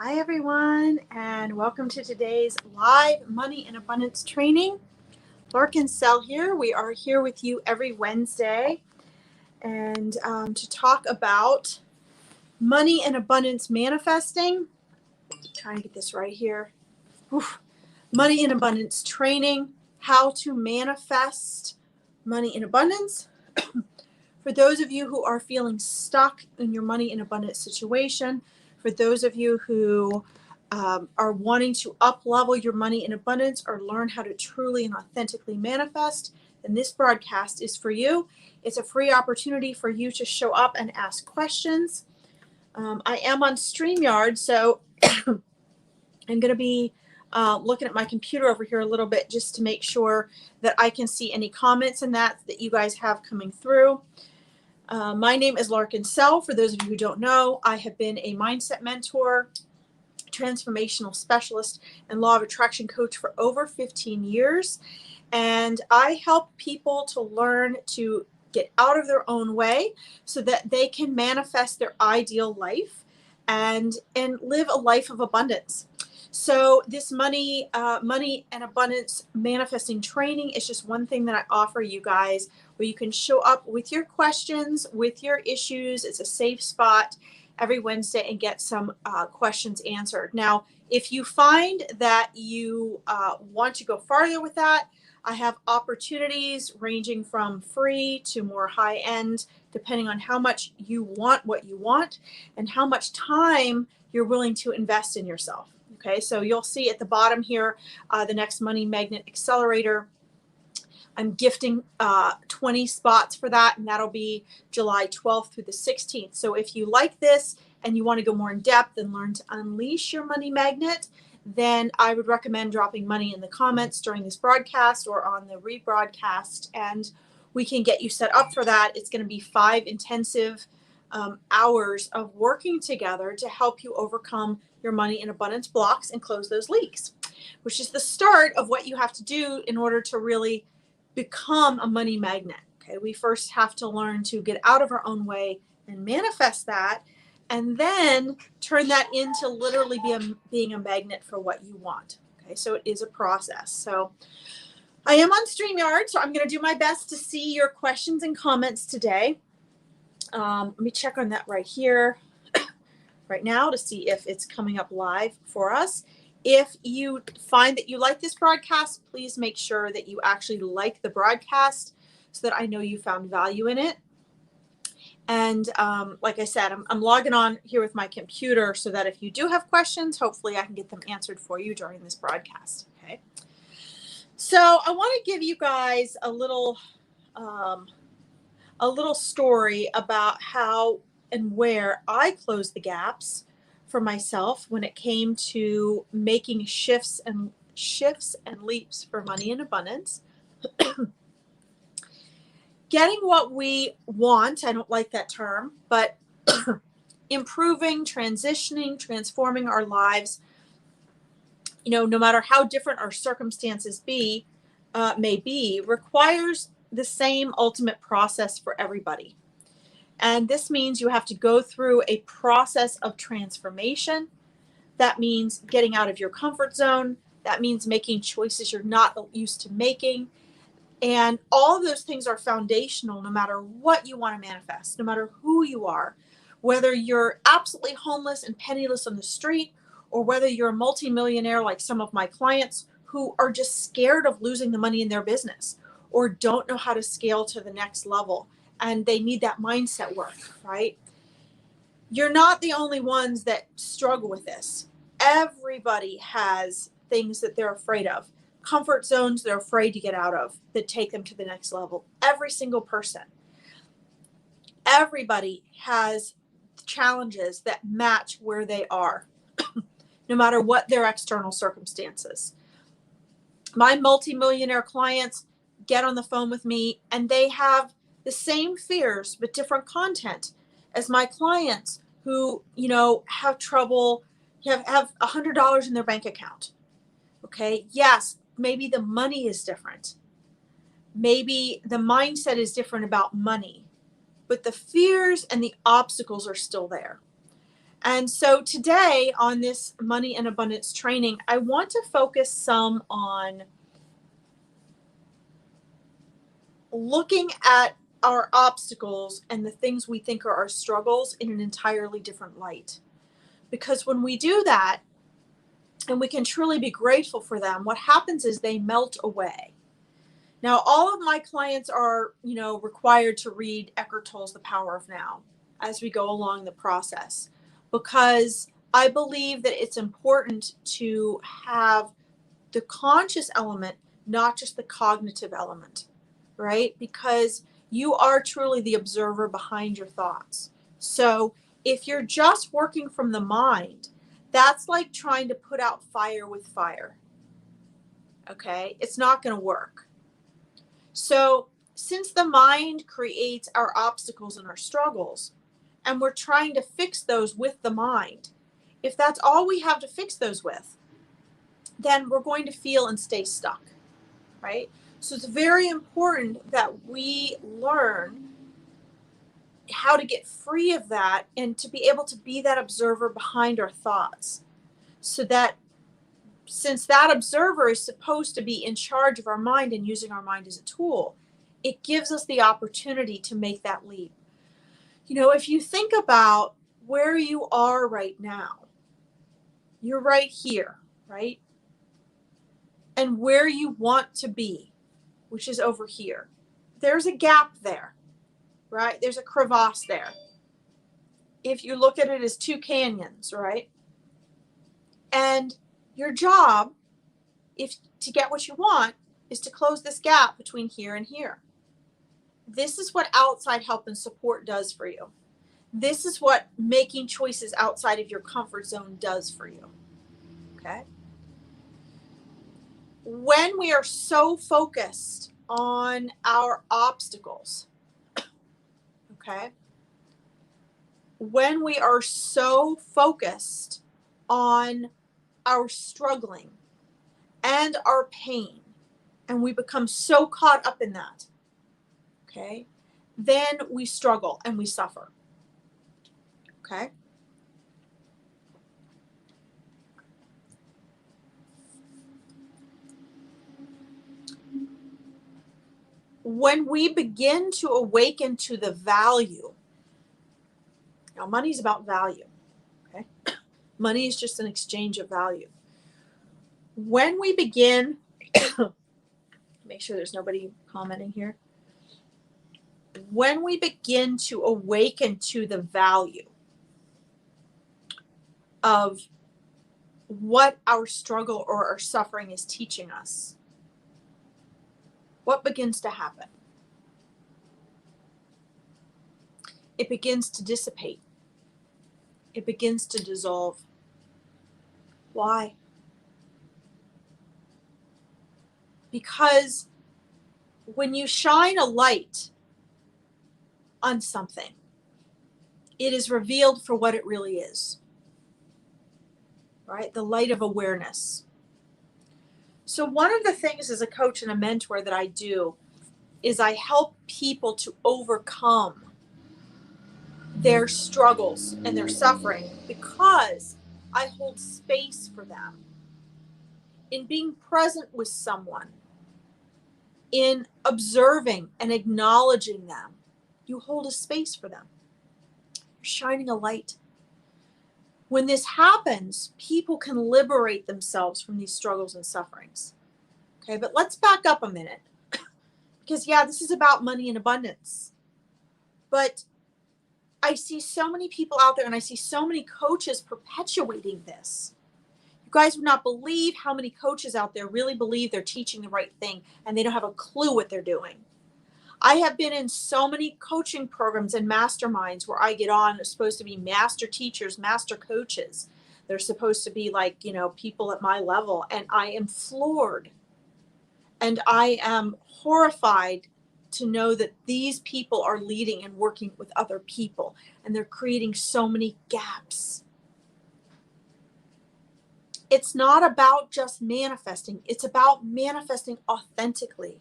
Hi, everyone, and welcome to today's live Money in Abundance training. Larkin Sell here. We are here with you every Wednesday and to talk about money in abundance manifesting. Trying to get this right here. Money in abundance training, how to manifest money in abundance. For those of you who are feeling stuck in your money in abundance situation, for those of you who are wanting to up level your money in abundance or learn how to truly and authentically manifest, then this broadcast is for you. It's a free opportunity for you to show up and ask questions. I am on StreamYard, so I'm going to be looking at my computer over here a little bit just to make sure that I can see any comments in that you guys have coming through. My name is Larkin Sell. For those of you who don't know, I have been a mindset mentor, transformational specialist, and law of attraction coach for over 15 years. And I help people to learn to get out of their own way so that they can manifest their ideal life and live a life of abundance. So this money and abundance manifesting training is just one thing that I offer you guys where you can show up with your questions, with your issues. It's a safe spot every Wednesday and get some questions answered. Now, if you find that you want to go farther with that, I have opportunities ranging from free to more high end, depending on how much you want what you want and how much time you're willing to invest in yourself. Okay, so you'll see at the bottom here, the next Money Magnet Accelerator. I'm gifting 20 spots for that, and that'll be July 12th through the 16th. So if you like this and you want to go more in depth and learn to unleash your money magnet, then I would recommend dropping money in the comments during this broadcast or on the rebroadcast, and we can get you set up for that. It's going to be 5 intensive hours of working together to help you overcome your money in abundance blocks and close those leaks, which is the start of what you have to do in order to really become a money magnet. Okay, we first have to learn to get out of our own way and manifest that, and then turn that into literally being a magnet for what you want. Okay, so it is a process. So I am on StreamYard, so I'm going to do my best to see your questions and comments today. Let me check on that right here, right now, to see if it's coming up live for us. If you find that you like this broadcast, please make sure that you actually like the broadcast so that I know you found value in it. And like I said, I'm logging on here with my computer so that if you do have questions, hopefully I can get them answered for you during this broadcast. Okay. So I want to give you guys a little story about how and where I closed the gaps for myself when it came to making shifts and leaps for money and abundance. Getting what we want, I don't like that term, but improving, transitioning, transforming our lives, no matter how different our circumstances may be, requires the same ultimate process for everybody. And this means you have to go through a process of transformation. That means getting out of your comfort zone. That means making choices you're not used to making. And all of those things are foundational no matter what you want to manifest, no matter who you are, whether you're absolutely homeless and penniless on the street, or whether you're a multimillionaire like some of my clients who are just scared of losing the money in their business or don't know how to scale to the next level. And they need that mindset work, right? You're not the only ones that struggle with this. Everybody has things that they're afraid of, comfort zones they're afraid to get out of that take them to the next level. Every single person. Everybody has challenges that match where they are, no matter what their external circumstances. My multimillionaire clients get on the phone with me and they have the same fears but different content as my clients who, have trouble, have $100 in their bank account. Okay. Yes. Maybe the money is different. Maybe the mindset is different about money, but the fears and the obstacles are still there. And so today on this money and abundance training, I want to focus some on looking at our obstacles and the things we think are our struggles in an entirely different light. Because when we do that, and we can truly be grateful for them, what happens is they melt away. Now, all of my clients are, required to read Eckhart Tolle's The Power of Now as we go along the process, because I believe that it's important to have the conscious element, not just the cognitive element, right? Because you are truly the observer behind your thoughts. So if you're just working from the mind, that's like trying to put out fire with fire. Okay? It's not going to work. So since the mind creates our obstacles and our struggles, and we're trying to fix those with the mind, if that's all we have to fix those with, then we're going to feel and stay stuck, right? So it's very important that we learn how to get free of that and to be able to be that observer behind our thoughts, so that since that observer is supposed to be in charge of our mind and using our mind as a tool, it gives us the opportunity to make that leap. If you think about where you are right now, you're right here, right? And where you want to be, which is over here, there's a gap there, right? There's a crevasse there. If you look at it as two canyons, right? And your job, if to get what you want, is to close this gap between here and here. This is what outside help and support does for you. This is what making choices outside of your comfort zone does for you. Okay? When we are so focused on our obstacles, okay? When we are so focused on our struggling and our pain, and we become so caught up in that, okay, then we struggle and we suffer. Okay? When we begin to awaken to the value, now money is about value, okay? Money is just an exchange of value. When we begin, make sure there's nobody commenting here. When we begin to awaken to the value of what our struggle or our suffering is teaching us, what begins to happen? It begins to dissipate. It begins to dissolve. Why? Because when you shine a light on something, it is revealed for what it really is, right? The light of awareness. So one of the things as a coach and a mentor that I do is I help people to overcome their struggles and their suffering, because I hold space for them. In being present with someone, in observing and acknowledging them, you hold a space for them. You're shining a light. When this happens, people can liberate themselves from these struggles and sufferings. Okay, but let's back up a minute. Because this is about money and abundance. But I see so many people out there, and I see so many coaches perpetuating this. You guys would not believe how many coaches out there really believe they're teaching the right thing, and they don't have a clue what they're doing. I have been in so many coaching programs and masterminds where I get on, they're supposed to be master teachers, master coaches. They're supposed to be like, people at my level. And I am floored. And I am horrified to know that these people are leading and working with other people. And they're creating so many gaps. It's not about just manifesting. It's about manifesting authentically.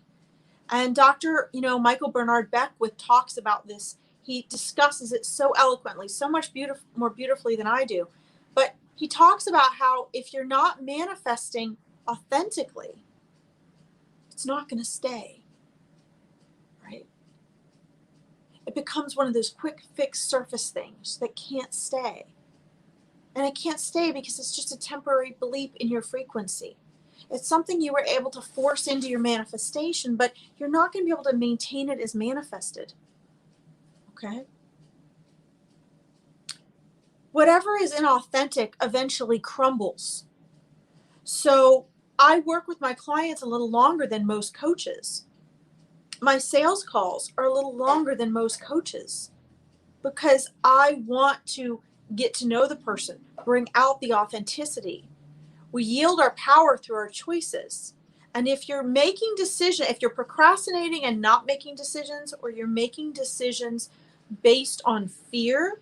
And Dr. Michael Bernard Beckwith talks about this He discusses it so eloquently, so much more beautifully than I do. But he talks about how if you're not manifesting authentically, it's not going to stay, right? It becomes one of those quick fix surface things that can't stay. And it can't stay because it's just a temporary bleep in your frequency. It's something you were able to force into your manifestation, but you're not going to be able to maintain it as manifested. Okay? Whatever is inauthentic eventually crumbles. So I work with my clients a little longer than most coaches. My sales calls are a little longer than most coaches because I want to get to know the person, bring out the authenticity. We yield our power through our choices. And if you're making decisions, if you're procrastinating and not making decisions, or you're making decisions based on fear,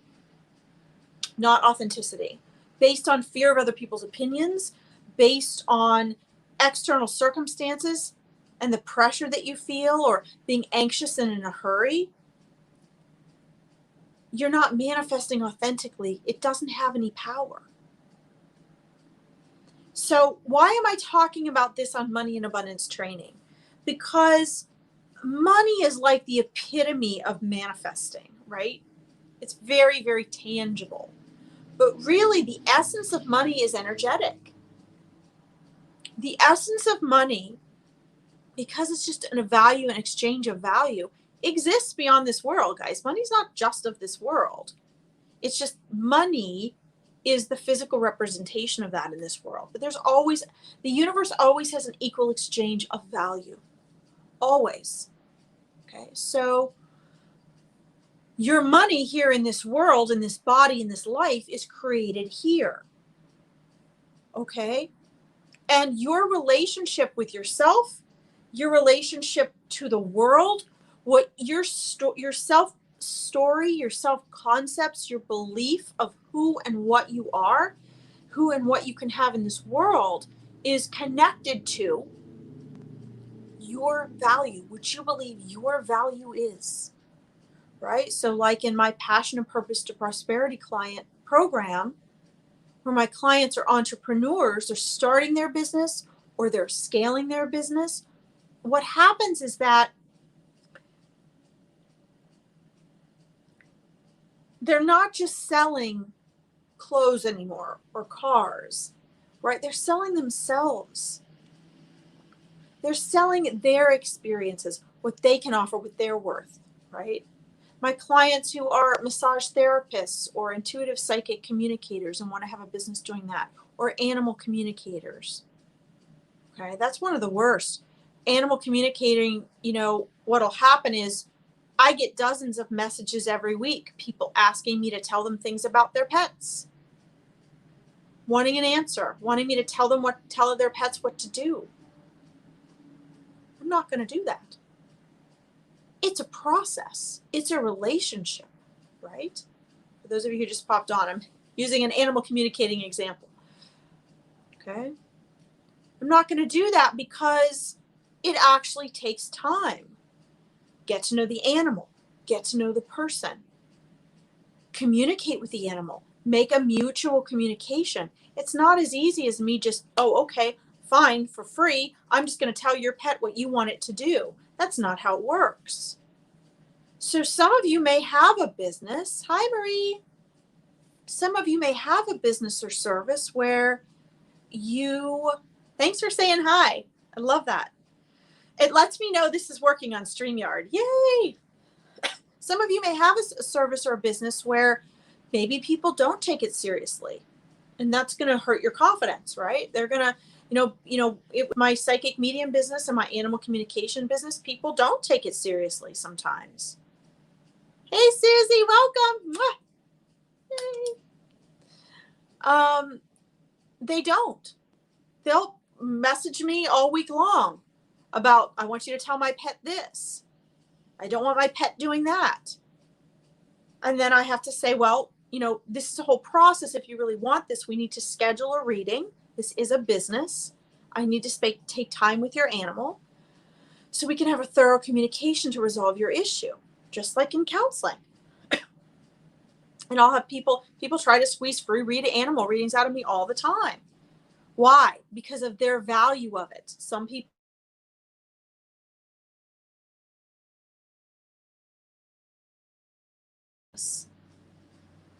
not authenticity, based on fear of other people's opinions, based on external circumstances and the pressure that you feel, or being anxious and in a hurry, you're not manifesting authentically. It doesn't have any power. So why am I talking about this on Money and Abundance Training? Because money is like the epitome of manifesting, right? It's very, very tangible. But really, the essence of money is energetic. The essence of money, because it's just a value, an exchange of value, exists beyond this world, guys. Money's not just of this world. It's just money is the physical representation of that in this world. But there's always, the universe always has an equal exchange of value. Always. Okay, so your money here in this world, in this body, in this life is created here. Okay? And your relationship with yourself, your relationship to the world, what your self story, your self concepts, your belief of who and what you are, who and what you can have in this world is connected to your value, what you believe your value is, right? So like in my Passion and Purpose to Prosperity client program, where my clients are entrepreneurs, they're starting their business or they're scaling their business, what happens is that they're not just selling clothes anymore or cars, right? They're selling themselves. They're selling their experiences, what they can offer, what they're worth, right? My clients who are massage therapists or intuitive psychic communicators and want to have a business doing that, or animal communicators. Okay, that's one of the worst. Animal communicating, what'll happen is I get dozens of messages every week, people asking me to tell them things about their pets, wanting an answer, wanting me to tell their pets what to do. I'm not going to do that. It's a process. It's a relationship, right? For those of you who just popped on, I'm using an animal communicating example. Okay? I'm not going to do that because it actually takes time. Get to know the animal. Get to know the person. Communicate with the animal. Make a mutual communication. It's not as easy as me just, okay, fine, for free. I'm just going to tell your pet what you want it to do. That's not how it works. So some of you may have a business. Hi, Marie. Some of you may have a business or service where thanks for saying hi. I love that. It lets me know this is working on StreamYard. Yay! Some of you may have a service or a business where maybe people don't take it seriously. And that's going to hurt your confidence, right? They're going to, my psychic medium business and my animal communication business, people don't take it seriously sometimes. Hey, Susie, welcome. Yay. They don't. They'll message me all week long about, I want you to tell my pet this. I don't want my pet doing that. And then I have to say, well, this is a whole process. If you really want this, we need to schedule a reading. This is a business. I need to take time with your animal so we can have a thorough communication to resolve your issue, just like in counseling. And I'll have people try to squeeze free animal readings out of me all the time. Why? Because of their value of it. Some people,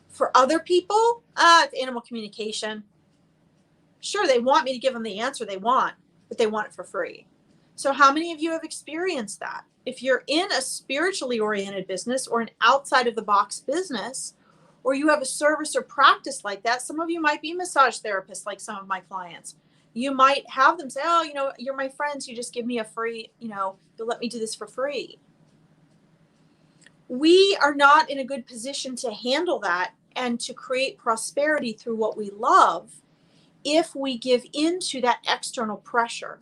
for other people, it's animal communication. Sure, they want me to give them the answer they want, but they want it for free. So how many of you have experienced that? If you're in a spiritually oriented business or an outside of the box business, or you have a service or practice like that, some of you might be massage therapists like some of my clients. You might have them say, oh, you're my friends. You just give me a free, you'll let me do this for free. We are not in a good position to handle that and to create prosperity through what we love if we give into that external pressure.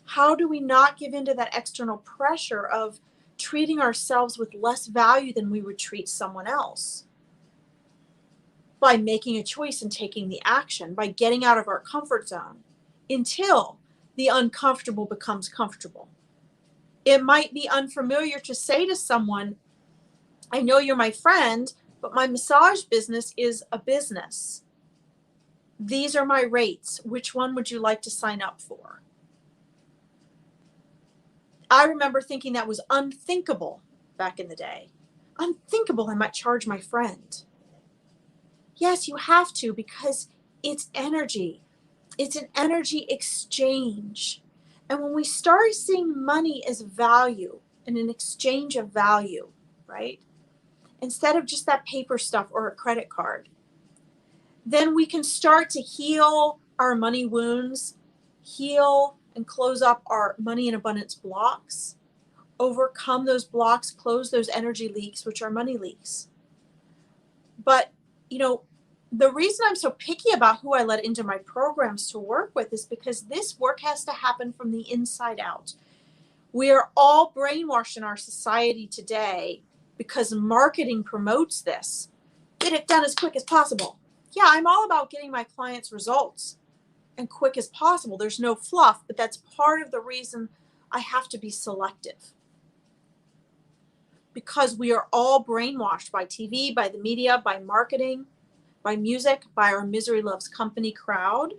How do we not give into that external pressure of treating ourselves with less value than we would treat someone else? By making a choice and taking the action, by getting out of our comfort zone until the uncomfortable becomes comfortable. It might be unfamiliar to say to someone, I know you're my friend, but my massage business is a business. These are my rates. Which one would you like to sign up for? I remember thinking that was unthinkable back in the day. Unthinkable I might charge my friend. Yes, you have to, because it's energy. It's an energy exchange. And when we start seeing money as value and an exchange of value, right? Instead of just that paper stuff or a credit card, then we can start to heal our money wounds, heal and close up our money in abundance blocks, overcome those blocks, close those energy leaks, which are money leaks. But, the reason I'm so picky about who I let into my programs to work with is because this work has to happen from the inside out. We are all brainwashed in our society today because marketing promotes this. Get it done as quick as possible. Yeah, I'm all about getting my clients results and quick as possible. There's no fluff, but that's part of the reason I have to be selective. Because we are all brainwashed by TV, by the media, by marketing, by music, by our Misery Loves Company crowd,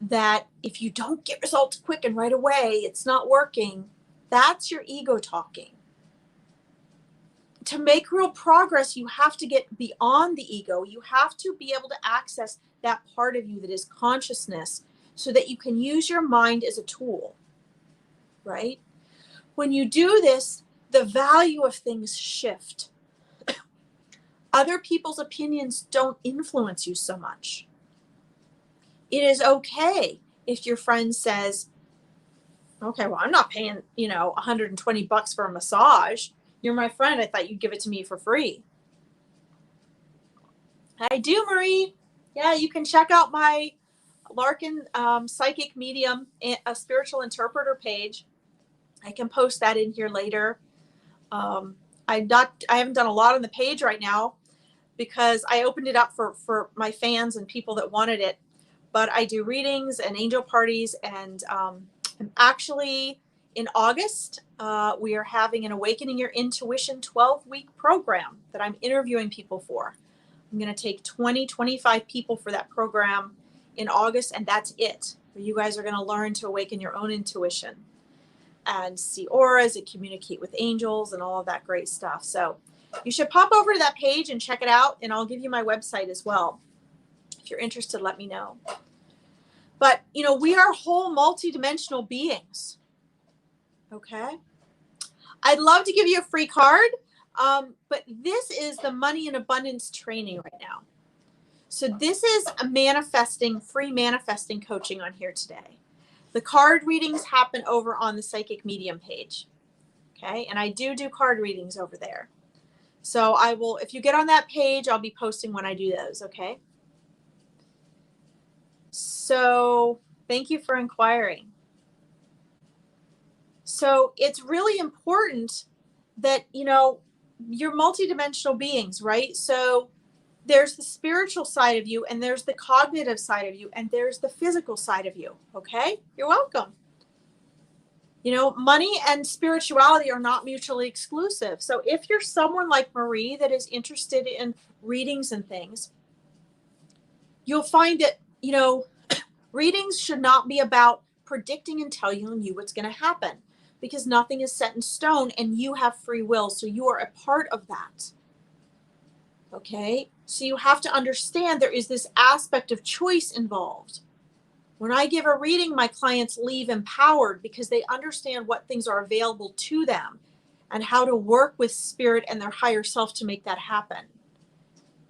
that if you don't get results quick and right away, it's not working. That's your ego talking. To make real progress, you have to get beyond the ego. You have to be able to access that part of you that is consciousness so that you can use your mind as a tool, right? When you do this, the value of things shift. Other people's opinions don't influence you so much. It is okay if your friend says, okay, well, I'm not paying, $120 for a massage. You're my friend. I thought you'd give it to me for free. I do, Marie. Yeah, you can check out my Larkin Psychic Medium, a spiritual interpreter page. I can post that in here later. I haven't done a lot on the page right now because I opened it up for my fans and people that wanted it. But I do readings and angel parties, and I'm actually in August, we are having an Awakening Your Intuition 12-week program that I'm interviewing people for. I'm going to take 25 people for that program in August, and that's it. You guys are going to learn to awaken your own intuition and see auras and communicate with angels and all of that great stuff. So you should pop over to that page and check it out, and I'll give you my website as well. If you're interested, let me know. But, we are whole multidimensional beings. Okay? I'd love to give you a free card, but this is the Money in Abundance training right now. So this is a free manifesting coaching on here today. The card readings happen over on the Psychic Medium page. Okay? And I do card readings over there. So I will, if you get on that page, I'll be posting when I do those. Okay? So thank you for inquiring. So it's really important that, you're multidimensional beings, right? So there's the spiritual side of you, and there's the cognitive side of you, and there's the physical side of you. Okay? You're welcome. Money and spirituality are not mutually exclusive. So if you're someone like Marie that is interested in readings and things, you'll find that, readings should not be about predicting and telling you what's going to happen, because nothing is set in stone and you have free will. So you are a part of that. Okay? So you have to understand there is this aspect of choice involved. When I give a reading, my clients leave empowered because they understand what things are available to them and how to work with spirit and their higher self to make that happen.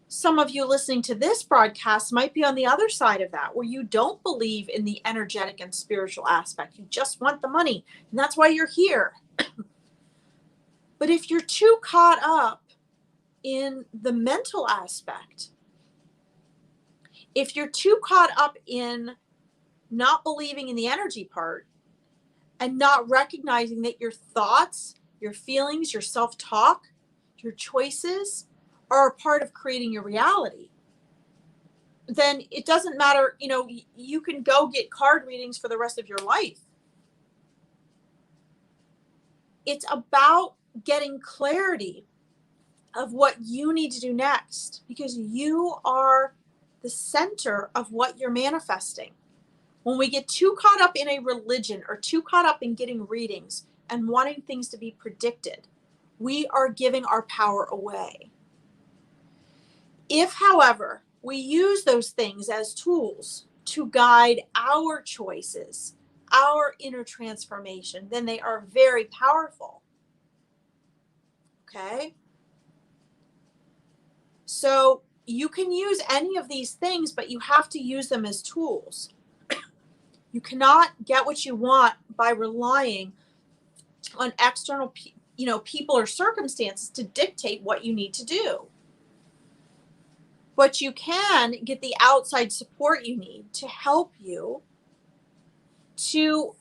Some of you listening to this broadcast might be on the other side of that, where you don't believe in the energetic and spiritual aspect. You just want the money, and that's why you're here. But if you're too caught up in the mental aspect, if you're too caught up in not believing in the energy part and not recognizing that your thoughts, your feelings, your self-talk, your choices are a part of creating your reality, then it doesn't matter. You can go get card readings for the rest of your life. It's about getting clarity of what you need to do next, because you are the center of what you're manifesting. When we get too caught up in a religion or too caught up in getting readings and wanting things to be predicted, we are giving our power away. If, however, we use those things as tools to guide our choices, our inner transformation, then they are very powerful. Okay? So you can use any of these things, but you have to use them as tools. You cannot get what you want by relying on external, people or circumstances to dictate what you need to do. But you can get the outside support you need to help you to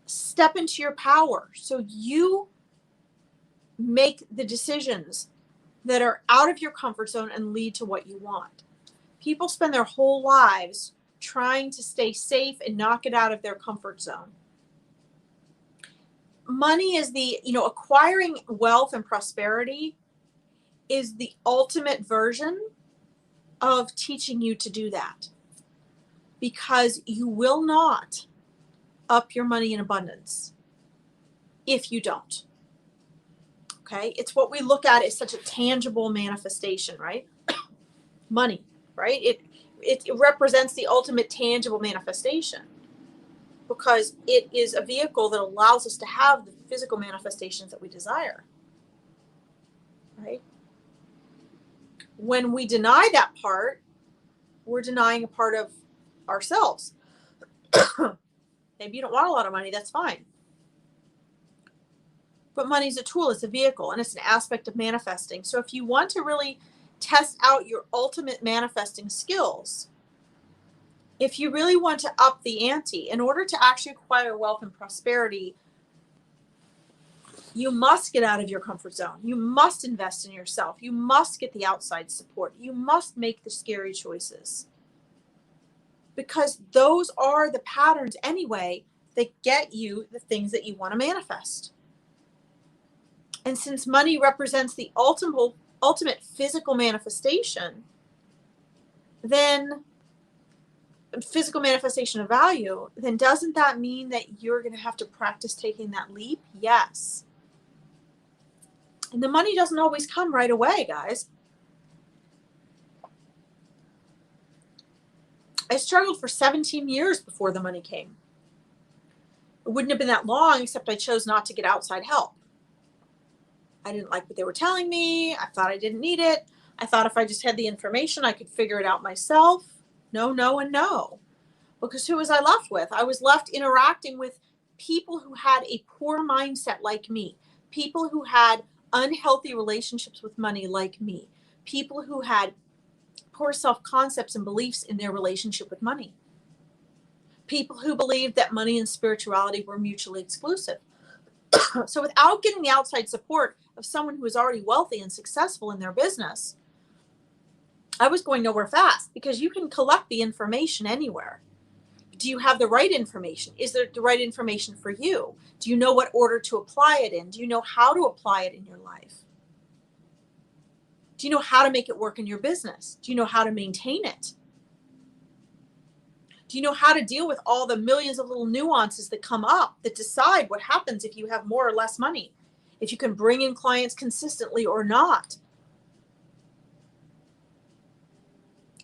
step into your power, so you make the decisions that are out of your comfort zone and lead to what you want. People spend their whole lives trying to stay safe and not get out of their comfort zone. Money is acquiring wealth and prosperity is the ultimate version of teaching you to do that, because you will not up your money in abundance if you don't. Okay? It's what we look at as such a tangible manifestation, right? Money, right? It represents the ultimate tangible manifestation, because it is a vehicle that allows us to have the physical manifestations that we desire, right? When we deny that part, we're denying a part of ourselves. Maybe you don't want a lot of money, that's fine. But money's a tool, it's a vehicle, and it's an aspect of manifesting. So if you want to really test out your ultimate manifesting skills, if you really want to up the ante, in order to actually acquire wealth and prosperity, you must get out of your comfort zone. You must invest in yourself. You must get the outside support. You must make the scary choices, because those are the patterns anyway that get you the things that you want to manifest. And since money represents the ultimate physical manifestation, then physical manifestation of value, then doesn't that mean that you're going to have to practice taking that leap? Yes. And the money doesn't always come right away, guys. I struggled for 17 years before the money came. It wouldn't have been that long, except I chose not to get outside help. I didn't like what they were telling me. I thought I didn't need it. I thought if I just had the information, I could figure it out myself. No, no, and no. Because who was I left with? I was left interacting with people who had a poor mindset like me. People who had unhealthy relationships with money like me. People who had poor self-concepts and beliefs in their relationship with money. People who believed that money and spirituality were mutually exclusive. So without getting the outside support of someone who was already wealthy and successful in their business, I was going nowhere fast, because you can collect the information anywhere. It Do you have the right information? Is there the right information for you? Do you know what order to apply it in? Do you know how to apply it in your life? Do you know how to make it work in your business? Do you know how to maintain it? Do you know how to deal with all the millions of little nuances that come up that decide what happens if you have more or less money? If you can bring in clients consistently or not?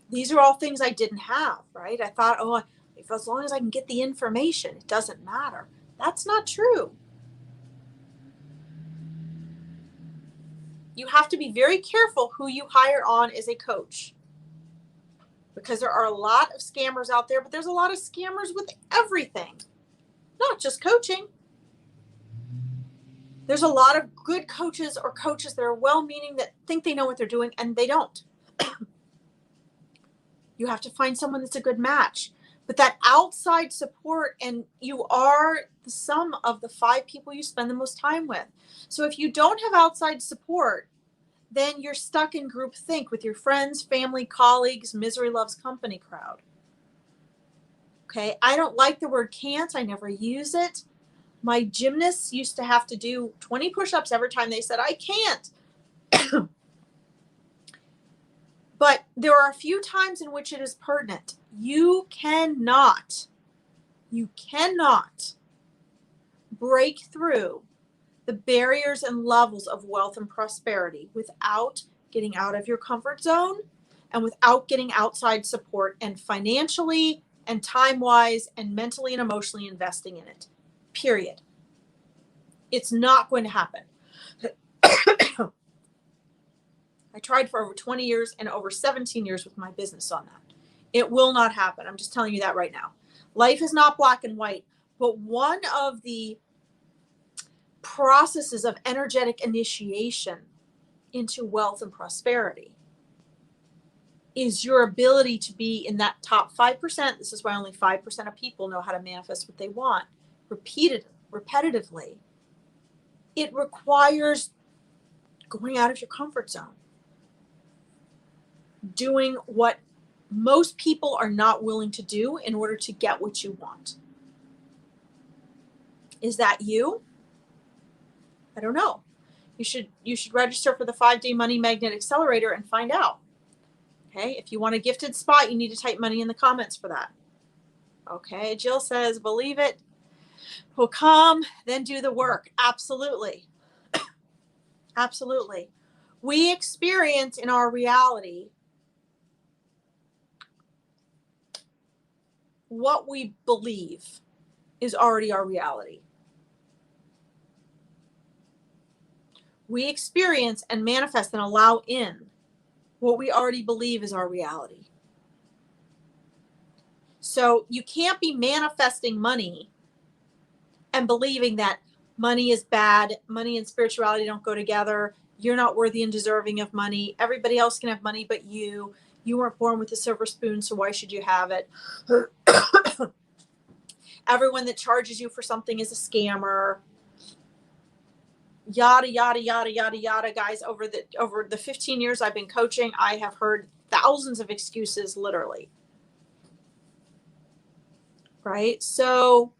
These are all things I didn't have, right? I thought, oh, if as long as I can get the information, it doesn't matter. That's not true. You have to be very careful who you hire on as a coach, because there are a lot of scammers out there, but there's a lot of scammers with everything, not just coaching. There's a lot of good coaches or coaches that are well-meaning that think they know what they're doing, and they don't. You have to find someone that's a good match. But that outside support, and you are the sum of the 5 people you spend the most time with. So if you don't have outside support, then you're stuck in groupthink with your friends, family, colleagues, misery loves company crowd. Okay, I don't like the word can't. I never use it. My gymnasts used to have to do 20 push-ups every time they said, I can't. But there are a few times in which it is pertinent. You cannot break through the barriers and levels of wealth and prosperity without getting out of your comfort zone and without getting outside support and financially and time-wise and mentally and emotionally investing in it. Period. It's not going to happen. I tried for over 20 years and over 17 years with my business on that. It will not happen. I'm just telling you that right now. Life is not black and white, but one of the processes of energetic initiation into wealth and prosperity is your ability to be in that top 5%. This is why only 5% of people know how to manifest what they want repetitively. It requires going out of your comfort zone, doing what most people are not willing to do in order to get what you want. Is that you? I don't know. You should register for the 5-day Money Magnet Accelerator and find out. Okay, if you want a gifted spot, you need to type money in the comments for that. Okay, Jill says, believe it will come, then do the work. Absolutely. Absolutely. We experience in our reality what we believe is already our reality. We experience and manifest and allow in what we already believe is our reality. So you can't be manifesting money and believing that money is bad, money and spirituality don't go together, you're not worthy and deserving of money, everybody else can have money but you weren't born with a silver spoon, so why should you have it? Everyone that charges you for something is a scammer. Yada, yada, yada, yada, yada. Guys, over the 15 years I've been coaching, I have heard thousands of excuses, literally. Right? So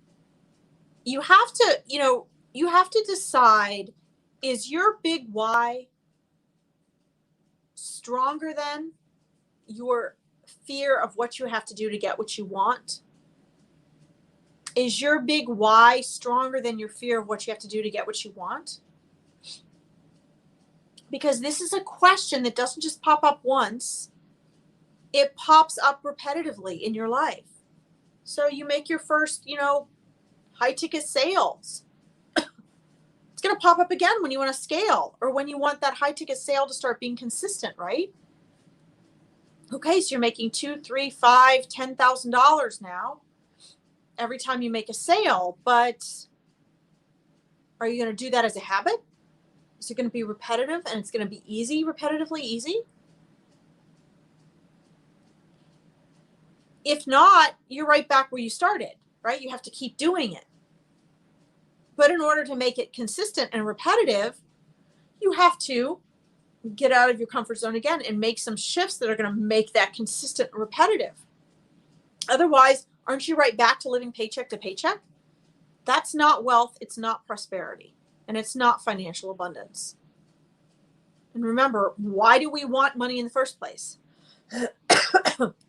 you have to decide, is your big why stronger than your fear of what you have to do to get what you want? Is your big why stronger than your fear of what you have to do to get what you want? Because this is a question that doesn't just pop up once. It pops up repetitively in your life. So you make your first, high ticket sales. It's going to pop up again when you want to scale or when you want that high ticket sale to start being consistent, right? Okay, so you're making $2,000, $3,000, $5,000, $10,000 now every time you make a sale, but are you going to do that as a habit? Is it going to be repetitive and it's going to be easy, repetitively easy? If not, you're right back where you started, right? You have to keep doing it. But in order to make it consistent and repetitive, you have to get out of your comfort zone again and make some shifts that are going to make that consistent and repetitive. Otherwise, Aren't you right back to living paycheck to paycheck? That's not wealth. It's not prosperity. And it's not financial abundance. And remember, why do we want money in the first place?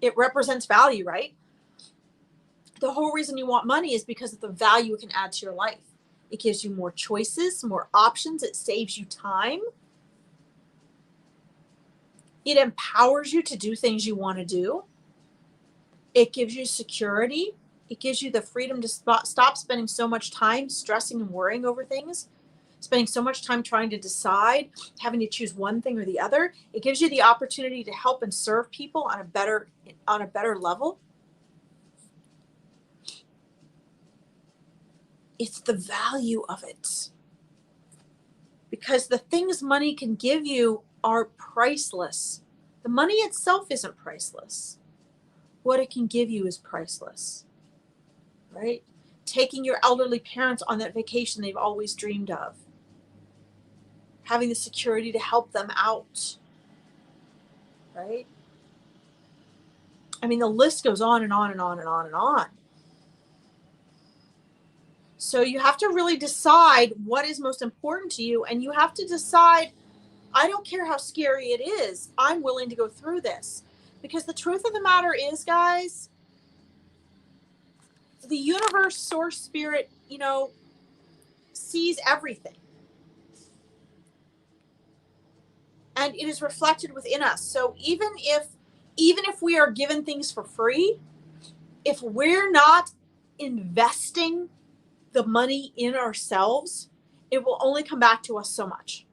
It represents value, right? The whole reason you want money is because of the value it can add to your life. It gives you more choices, more options. It saves you time. It empowers you to do things you want to do. It gives you security. It gives you the freedom to stop spending so much time stressing and worrying over things, spending so much time trying to decide, having to choose one thing or the other. It gives you the opportunity to help and serve people on a better level. It's the value of it. Because the things money can give you are priceless. The money itself isn't priceless. What it can give you is priceless, right? Taking your elderly parents on that vacation they've always dreamed of. Having the security to help them out, right? I mean, the list goes on and on and on and on and on. So you have to really decide what is most important to you, and you have to decide, I don't care how scary it is, I'm willing to go through this. Because the truth of the matter is, guys, the universe, source, spirit, sees everything. And it is reflected within us. So even if we are given things for free, if we're not investing the money in ourselves, it will only come back to us so much.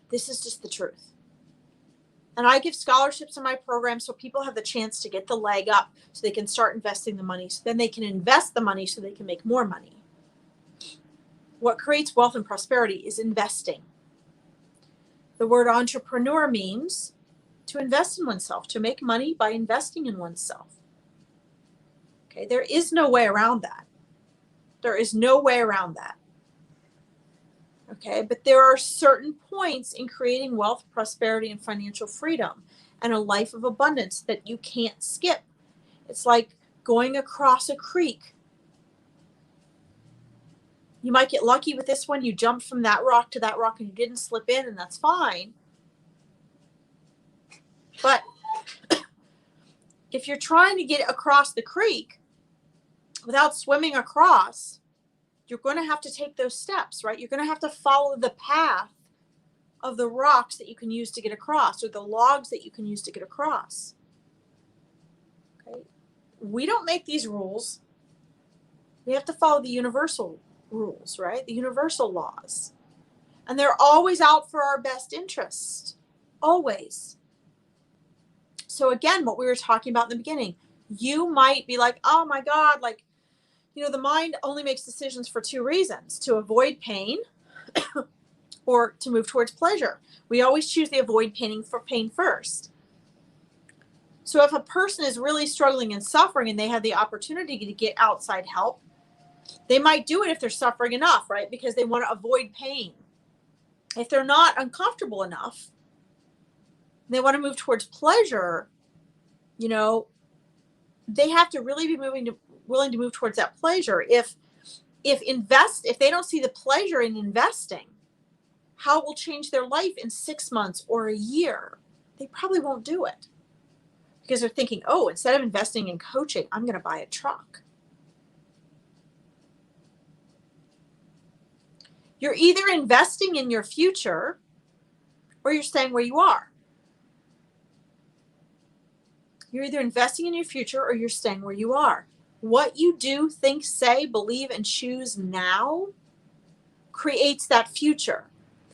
This is just the truth. And I give scholarships in my program so people have the chance to get the leg up so they can start investing the money. So then they can invest the money so they can make more money. What creates wealth and prosperity is investing. The word entrepreneur means to invest in oneself, to make money by investing in oneself. Okay, there is no way around that. There is no way around that. Okay, but there are certain points in creating wealth, prosperity, and financial freedom and a life of abundance that you can't skip. It's like going across a creek. You might get lucky with this one. You jumped from that rock to that rock and you didn't slip in, and that's fine. But if you're trying to get across the creek without swimming across, you're going to have to take those steps, right? You're going to have to follow the path of the rocks that you can use to get across, or the logs that you can use to get across. Okay? We don't make these rules. We have to follow the universal rules, right? The universal laws. And they're always out for our best interest. Always. So again, what we were talking about in the beginning, you might be like, oh my God, the mind only makes decisions for two reasons: to avoid pain or to move towards pleasure. We always choose the avoid pain first. So if a person is really struggling and suffering and they have the opportunity to get outside help, they might do it if they're suffering enough, right? Because they want to avoid pain. If they're not uncomfortable enough, they want to move towards pleasure, they have to really be willing to move towards that pleasure. If they don't see the pleasure in investing, how it will change their life in 6 months or a year, they probably won't do it. Because they're thinking, oh, instead of investing in coaching, I'm going to buy a truck. You're either investing in your future or you're staying where you are. You're either investing in your future or you're staying where you are. What you do, think, say, believe, and choose now creates that future.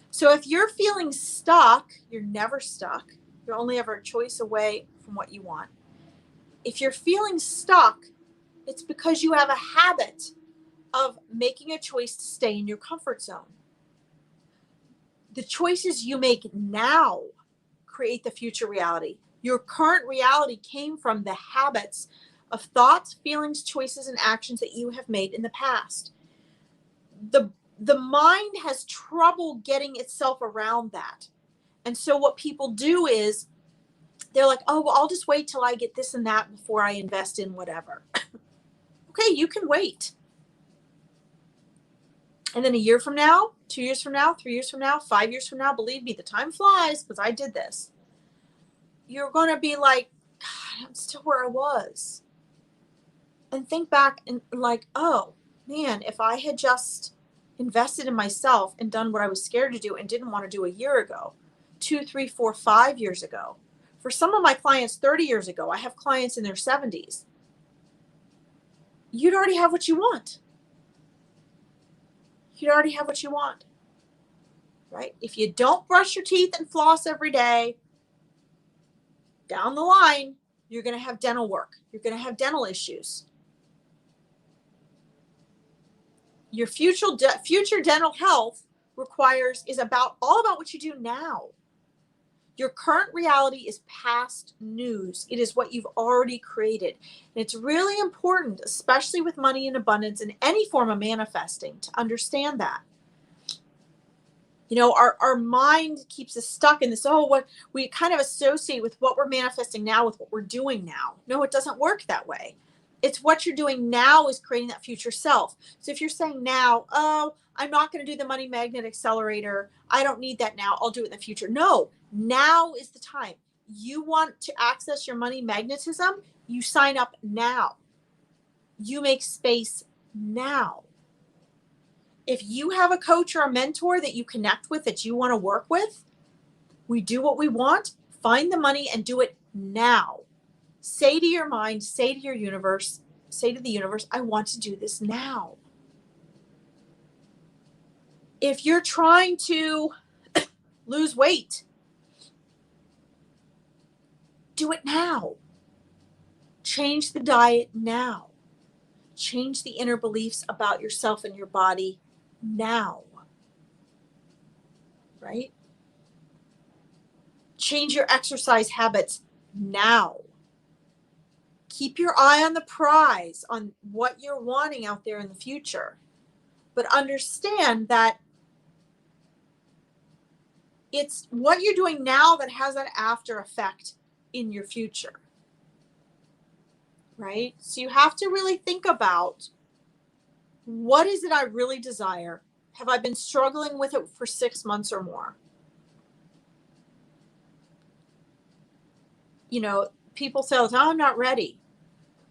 So if you're feeling stuck, you're never stuck. You're only ever a choice away from what you want. If you're feeling stuck, it's because you have a habit of making a choice to stay in your comfort zone. The choices you make now create the future reality. Your current reality came from the habits of thoughts, feelings, choices, and actions that you have made in the past. The mind has trouble getting itself around that. And so what people do is they're like, oh, well, I'll just wait till I get this and that before I invest in whatever. Okay, you can wait. And then a year from now, 2 years from now, 3 years from now, 5 years from now, believe me, the time flies because I did this. You're going to be like, God, I'm still where I was. And think back and like, oh man, if I had just invested in myself and done what I was scared to do and didn't want to do a year ago, 2, 3, 4, 5 years ago. For some of my clients 30 years ago, I have clients in their 70s. You'd already have what you want. You'd already have what you want, right? If you don't brush your teeth and floss every day, down the line, you're going to have dental work. You're going to have dental issues. Your future dental health is all about what you do now. Your current reality is past news. It is what you've already created. And it's really important, especially with money and abundance and any form of manifesting, to understand that. You know, our mind keeps us stuck in this, what we kind of associate with what we're manifesting now with what we're doing now. No, it doesn't work that way. It's what you're doing now is creating that future self. So if you're saying now, oh, I'm not going to do the Money Magnet Accelerator, I don't need that now, I'll do it in the future. No, now is the time. You want to access your money magnetism, you sign up now. You make space now. If you have a coach or a mentor that you connect with, that you want to work with, we do what we want, find the money and do it now. Say to your mind, say to your universe, say to the universe, I want to do this now. If you're trying to lose weight, do it now. Change the diet now. Change the inner beliefs about yourself and your body now. Right? Change your exercise habits now. Keep your eye on the prize, on what you're wanting out there in the future. But understand that it's what you're doing now that has that after effect in your future. Right? So you have to really think about, what is it I really desire? Have I been struggling with it for 6 months or more? You know, people say, oh, I'm not ready.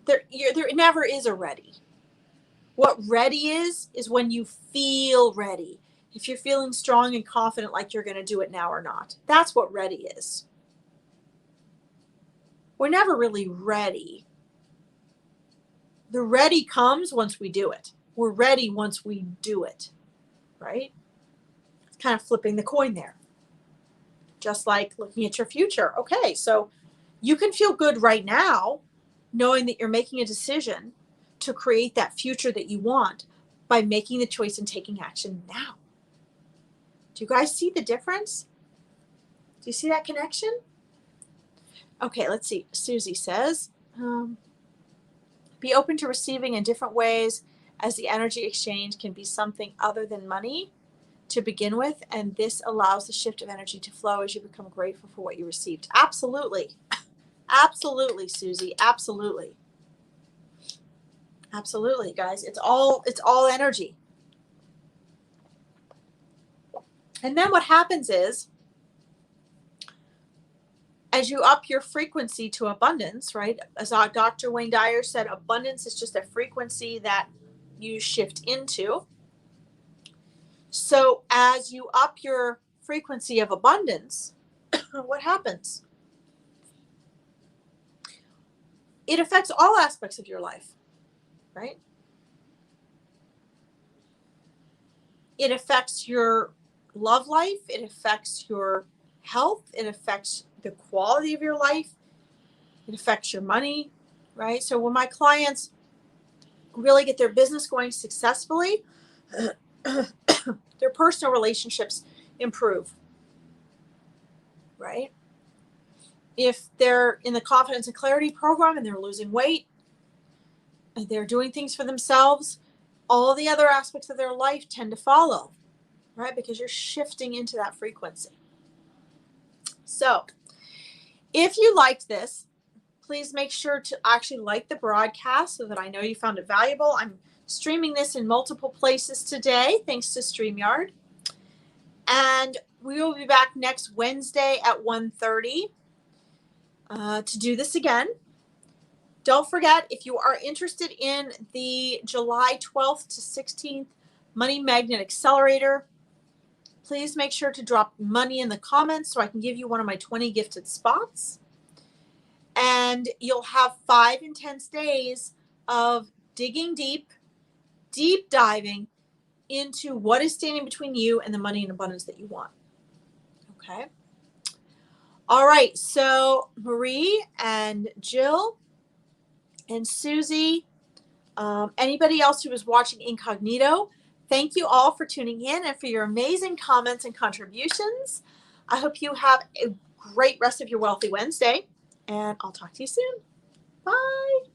There never is a ready. What ready is when you feel ready. If you're feeling strong and confident like you're going to do it now or not. That's what ready is. We're never really ready. The ready comes once we do it. We're ready once we do it, right? It's kind of flipping the coin there. Just like looking at your future. Okay, so you can feel good right now knowing that you're making a decision to create that future that you want by making the choice and taking action now. Do you guys see the difference? Do you see that connection? Okay, let's see. Susie says, be open to receiving in different ways, as the energy exchange can be something other than money to begin with, and this allows the shift of energy to flow as you become grateful for what you received. Absolutely. Absolutely, Susie. Absolutely. Absolutely, guys. It's all energy. And then what happens is, as you up your frequency to abundance, right? As Dr. Wayne Dyer said, abundance is just a frequency that you shift into. So as you up your frequency of abundance, what happens? It affects all aspects of your life, right? It affects your love life. It affects your health. It affects the quality of your life. It affects your money, right? So when my clients really get their business going successfully, their personal relationships improve, right? If they're in the Confidence and Clarity program and they're losing weight and they're doing things for themselves, all the other aspects of their life tend to follow, right? Because you're shifting into that frequency. So if you liked this, Please make sure to actually like the broadcast so that I know you found it valuable. I'm streaming this in multiple places today, thanks to StreamYard. And we will be back next Wednesday at 1:30 to do this again. Don't forget, if you are interested in the July 12th to 16th Money Magnet Accelerator, please make sure to drop money in the comments so I can give you one of my 20 gifted spots. And you'll have 5 intense days of digging deep diving into what is standing between you and the money and abundance that you want. Okay. All right. So Marie and Jill and Susie, anybody else who was watching incognito, thank you all for tuning in and for your amazing comments and contributions. I hope you have a great rest of your Wealthy Wednesday, and I'll talk to you soon. Bye.